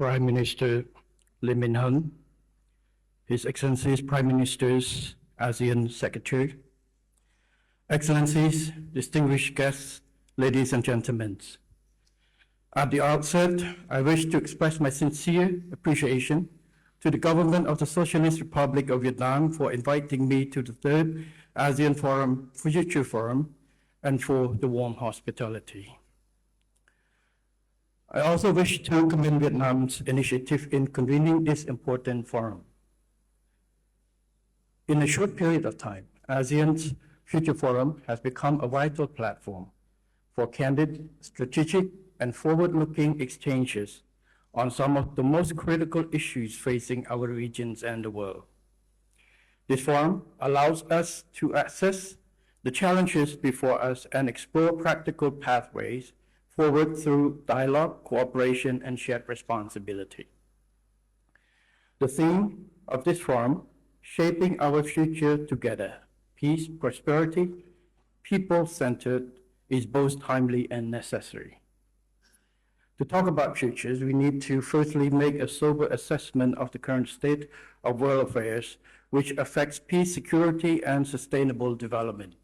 Prime Minister Lim Min Hun, His Excellencies Prime Ministers, ASEAN Secretary, Excellencies, distinguished guests, ladies and gentlemen. At the outset, I wish to express my sincere appreciation to the government of the Socialist Republic of Vietnam for inviting me to the third ASEAN Forum, Future Forum, and for the warm hospitality. I also wish to commend Vietnam's initiative in convening this important forum. In a short period of time, ASEAN's Future Forum has become a vital platform for candid, strategic, and forward-looking exchanges on some of the most critical issues facing our regions and the world. This forum allows us to assess the challenges before us and explore practical pathways forward through dialogue, cooperation, and shared responsibility. The theme of this forum, Shaping Our Future Together, Peace, Prosperity, People-Centered, is both timely and necessary. To talk about futures, we need to firstly make a sober assessment of the current state of world affairs, which affects peace, security, and sustainable development.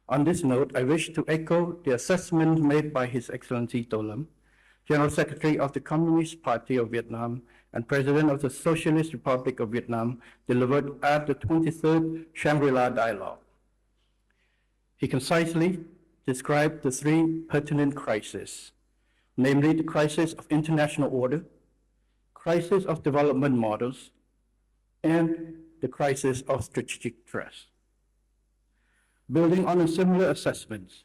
On this note, I wish to echo the assessment made by His Excellency To Lam, General Secretary of the Communist Party of Vietnam and President of the Socialist Republic of Vietnam, delivered at the 23rd Shangri-La Dialogue. He concisely described the three pertinent crises, namely the crisis of international order, crisis of development models, and the crisis of strategic trust. Building on a similar assessment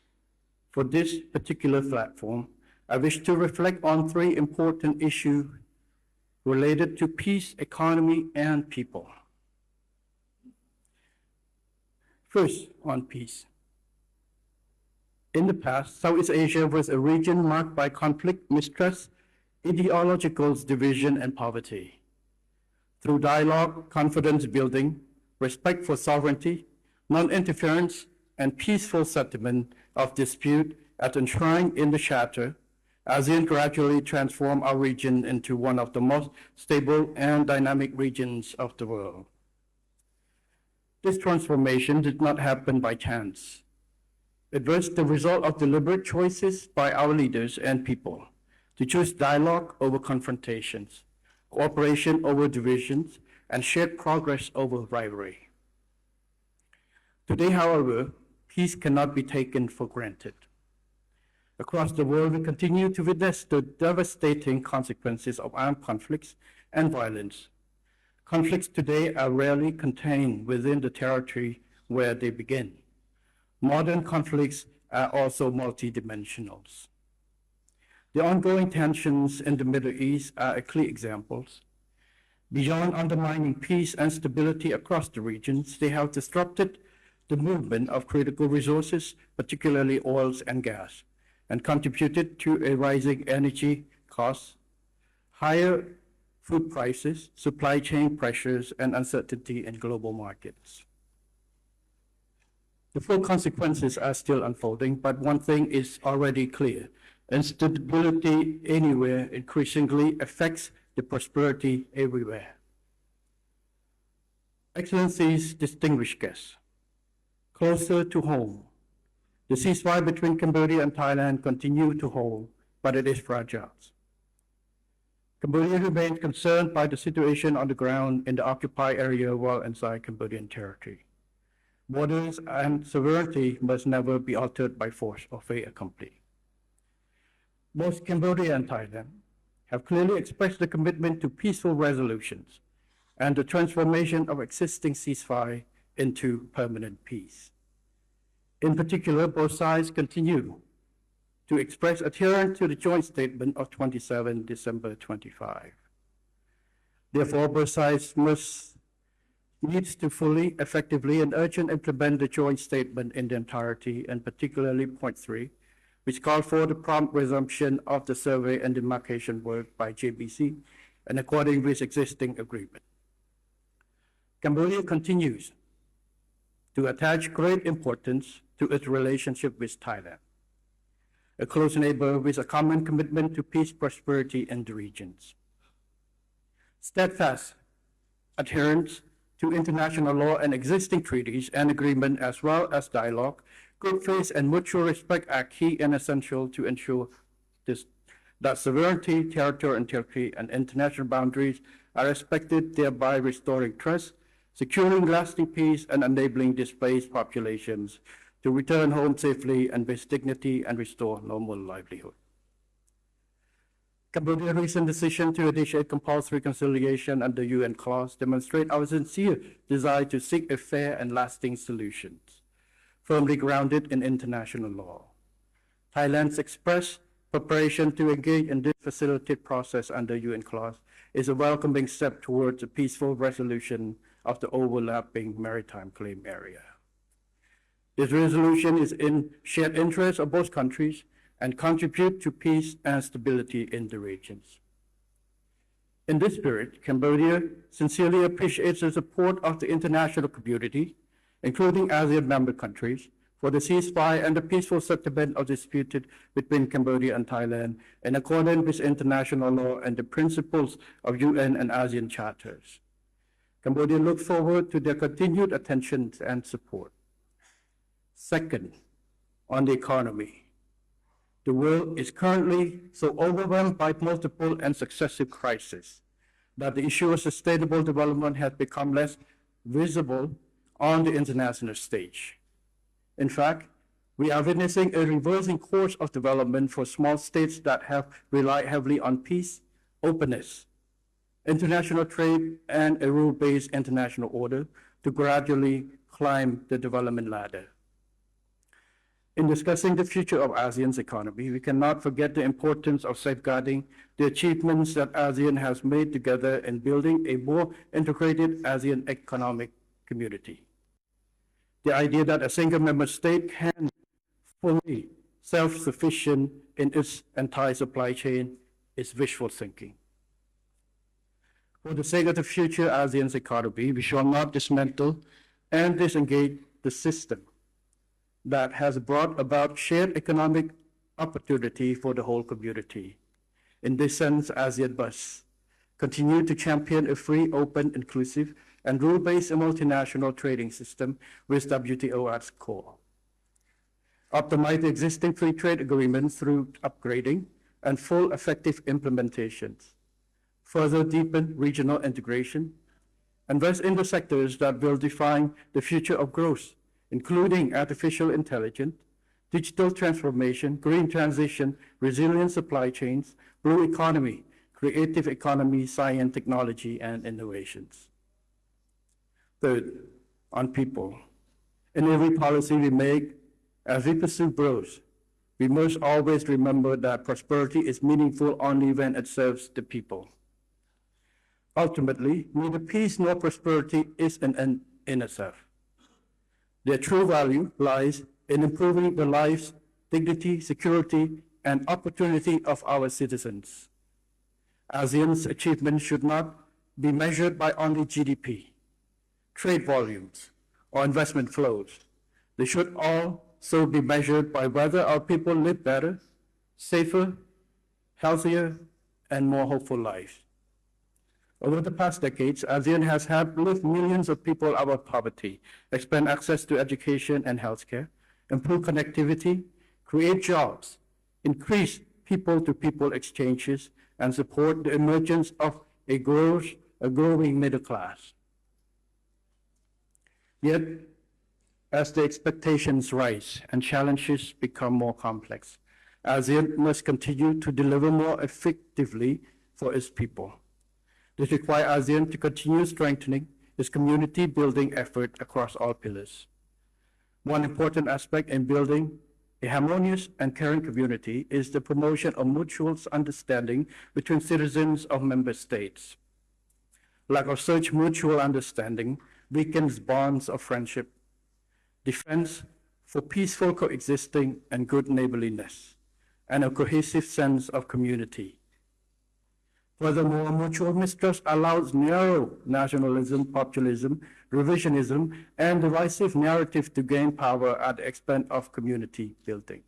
for this particular platform, I wish to reflect on three important issues related to peace, economy, and people. First, on peace. In the past, Southeast Asia was a region marked by conflict, mistrust, ideological division, and poverty. Through dialogue, confidence building, respect for sovereignty, non-interference, and peaceful settlement of dispute as enshrined in the Charter, ASEAN gradually transformed our region into one of the most stable and dynamic regions of the world. This transformation did not happen by chance. It was the result of deliberate choices by our leaders and people to choose dialogue over confrontations, cooperation over divisions, and shared progress over rivalry. Today, however, peace cannot be taken for granted. Across the world, we continue to witness the devastating consequences of armed conflicts and violence. Conflicts today are rarely contained within the territory where they begin. Modern conflicts are also multidimensional. The ongoing tensions in the Middle East are a clear example. Beyond undermining peace and stability across the regions, they have disrupted the movement of critical resources, particularly oils and gas, and contributed to a rising energy costs, higher food prices, supply chain pressures, and uncertainty in global markets. The full consequences are still unfolding, but one thing is already clear. Instability anywhere increasingly affects the prosperity everywhere. Excellencies, distinguished guests, closer to home, the ceasefire between Cambodia and Thailand continues to hold, but it is fragile. Cambodia remains concerned by the situation on the ground in the occupied area while inside Cambodian territory. Borders and sovereignty must never be altered by force or fait accompli. Both Cambodia and Thailand have clearly expressed the commitment to peaceful resolutions and the transformation of existing ceasefire into permanent peace. In particular, both sides continue to express adherence to the joint statement of 27 December 25. Therefore, both sides needs to fully, effectively, and urgently implement the joint statement in the entirety, and particularly point 3, which called for the prompt resumption of the survey and demarcation work by JBC and according with existing agreement. Cambodia continues to attach great importance to its relationship with Thailand. a close neighbor with a common commitment to peace, prosperity, in the regions. Steadfast adherence to international law and existing treaties and agreements, as well as dialogue, good faith, and mutual respect are key and essential to ensure that sovereignty, territorial integrity, and international boundaries are respected, thereby restoring trust, securing lasting peace, and enabling displaced populations to return home safely and with dignity and restore normal livelihood. Cambodia's recent decision to initiate compulsory reconciliation under UN clause demonstrates our sincere desire to seek a fair and lasting solution, firmly grounded in international law. Thailand's expressed preparation to engage in this facilitated process under UN clause is a welcoming step towards a peaceful resolution of the overlapping maritime claim area. This resolution is in shared interest of both countries and contribute to peace and stability in the regions. In this spirit, Cambodia sincerely appreciates the support of the international community, including ASEAN member countries, for the ceasefire and the peaceful settlement of disputes between Cambodia and Thailand in accordance with international law and the principles of UN and ASEAN charters. Cambodia looks forward to their continued attention and support. Second, on the economy. The world is currently so overwhelmed by multiple and successive crises that the issue of sustainable development has become less visible on the international stage. In fact, we are witnessing a reversing course of development for small states that have relied heavily on peace, openness, international trade, and a rule-based international order to gradually climb the development ladder. In discussing the future of ASEAN's economy, we cannot forget the importance of safeguarding the achievements that ASEAN has made together in building a more integrated ASEAN economic community. The idea that a single member state can fully self-sufficient in its entire supply chain is wishful thinking. For the sake of the future ASEAN's economy, we shall not dismantle and disengage the system that has brought about shared economic opportunity for the whole community. In this sense, ASEAN must continue to champion a free, open, inclusive, and rule-based multinational trading system with WTO at its core. Optimize the existing free trade agreements through upgrading and full effective implementations. Further deepen regional integration. Invest in the sectors that will define the future of growth, including artificial intelligence, digital transformation, green transition, resilient supply chains, blue economy, creative economy, science, technology, and innovations. Third, on people. In every policy we make, as we pursue growth, we must always remember that prosperity is meaningful only when it serves the people. Ultimately, neither peace nor prosperity is an end in itself. Their true value lies in improving the lives, dignity, security, and opportunity of our citizens. ASEAN's achievements should not be measured by only GDP, trade volumes, or investment flows. They should also be measured by whether our people live better, safer, healthier, and more hopeful lives. Over the past decades, ASEAN has helped lift millions of people out of poverty, expand access to education and healthcare, improve connectivity, create jobs, increase people-to-people exchanges, and support the emergence of a growing middle class. Yet, as the expectations rise and challenges become more complex, ASEAN must continue to deliver more effectively for its people. This requires ASEAN to continue strengthening its community-building effort across all pillars. One important aspect in building a harmonious and caring community is the promotion of mutual understanding between citizens of member states. Lack of such mutual understanding weakens bonds of friendship, defense for peaceful coexisting and good neighborliness, and a cohesive sense of community. Furthermore, mutual mistrust allows narrow nationalism, populism, revisionism, and divisive narrative to gain power at the expense of community building.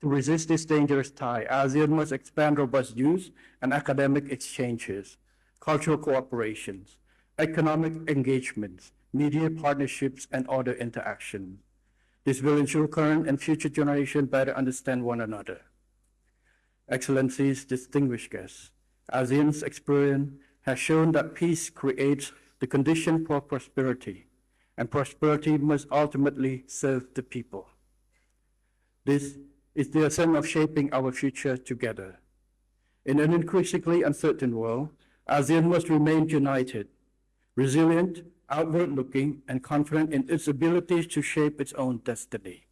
To resist this dangerous tie, ASEAN must expand robust use and academic exchanges, cultural cooperations, economic engagements, media partnerships, and other interaction. This will ensure current and future generations better understand one another. Excellencies, distinguished guests, ASEAN's experience has shown that peace creates the condition for prosperity, and prosperity must ultimately serve the people. This is the essence of shaping our future together. In an increasingly uncertain world, ASEAN must remain united, resilient, outward-looking, and confident in its ability to shape its own destiny.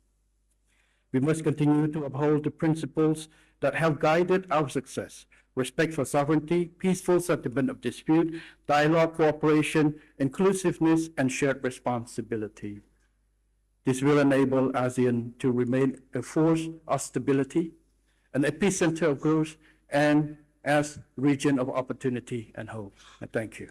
We must continue to uphold the principles that have guided our success: respect for sovereignty, peaceful settlement of dispute, dialogue, cooperation, inclusiveness, and shared responsibility. This will enable ASEAN to remain a force of stability, an epicenter of growth, and as region of opportunity and hope. And thank you.